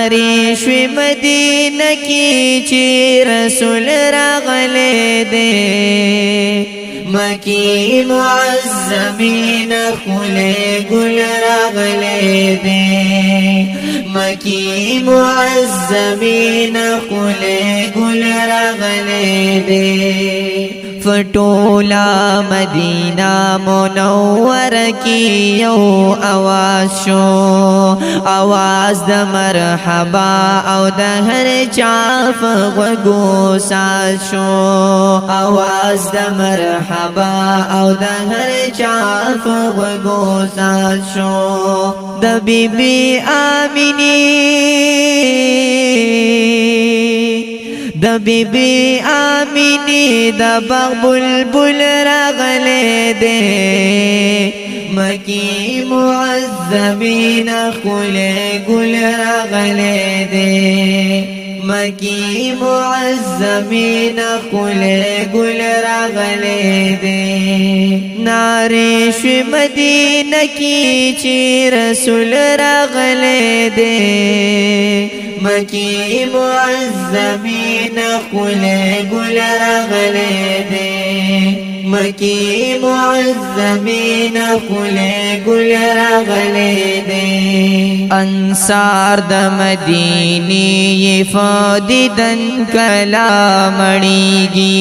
ناری شوی مدینہ کی چی رسول راغلے دے مکی معظمین خلے گل راغلے دے مکی معظمین خلے گل راغلے دے فٹولا مدینہ منور کی یو آواز شو آواز د مرحبا او د هر چاف غوگو ساز شو آواز د مرحبا او د هر چاف غوگو ساز شو د بی بی آمینی د بی بی آمینی د باغ بلبل راغلے دے مکی معظمین خلے گل راغلے دے مکی معظمین خلے گل راغلے دے ناری شوی مدینہ کی چی رسول راغلے دے مکی معظمین خلے گل راغلے دے مکی معظمین خلے گل راغلے دے انصار د مدینی یہ فاددن کلا مڑیگی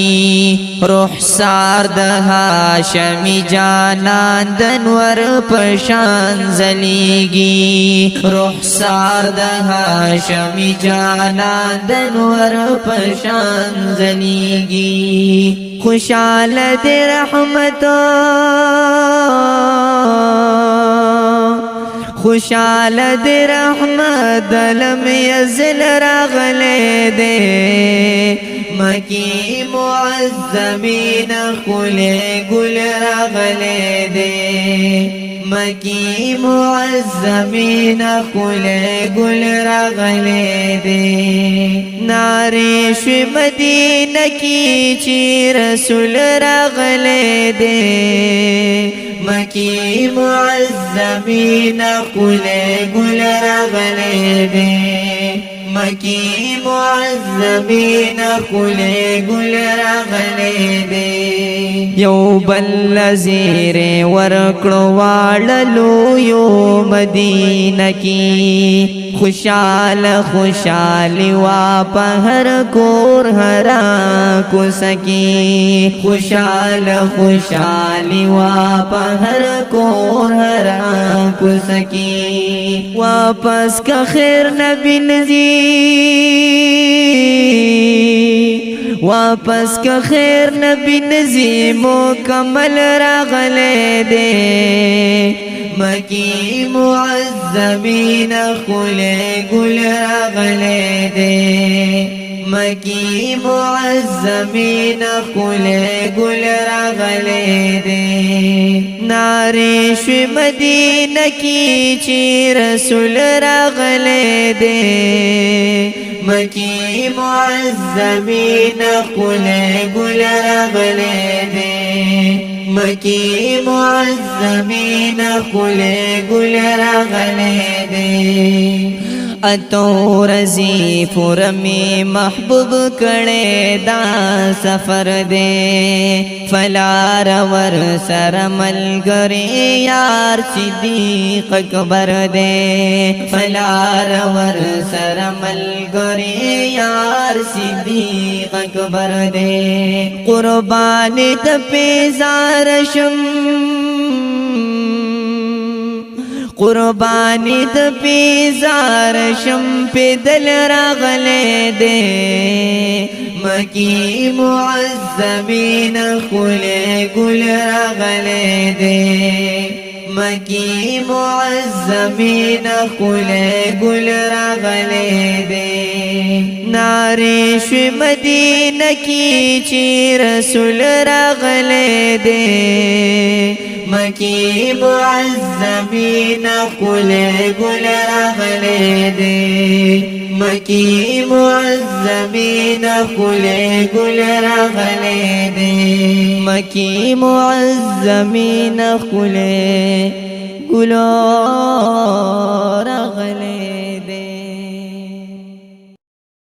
رخسار د ہاشمی جانان دنور پشان زلیگی رخسار د ہاشمی جانان دنور پشان زلیگی خوشحال دی رحمتو خوشحال دی رحمت لم یزل راغلے دے مکی معظمین خلے گل راغلے دے مکی معظمین خلے گل راغلے دے ناری شوی مدینہ کی چی رسول راغلے دے مکی معظمین خلے گل راغلے دے مکی معظمین خلے گل راغلے دے یو بل زیر ورکڑو واللو یو مدینہ کی خوشحال خوشحال واپ ہر کور ہرا کو سکی خوشحال خوشحال واپ ہر کور ہرا کو سکی واپس کا خیر نبی نزی واپس کا خیر نبی نزی مکمل راغلے دے مکی معظمین خلے گل راغلے دے مکی معظمین خلے گل راغلے دے ناری شوی مدینہ کی چی رسول راغلے دے مکی معظمین خلے گل راغلے دے مکی معظمین خلے گل راغلے دے اتو رزی پورمی محبوب کڑے دا سفر دے فلار ور سر ملگری یار صدیق اکبر دے فلار ور سر ملگری یار صدیق اکبر دے قربانی تپیزار شم قربانی د پیزار شم پی دل راغلے دے مکی معظمین خلے گل راغلے دے مکی معظمین خلے گل راغلے دے ناری شوی مدینہ کی چی رسول راغلے دے مکی معظمین خلے گل راغلے دے مکی معظمین خلے گل راغلے دے مکی معظمین خلے گل راغلے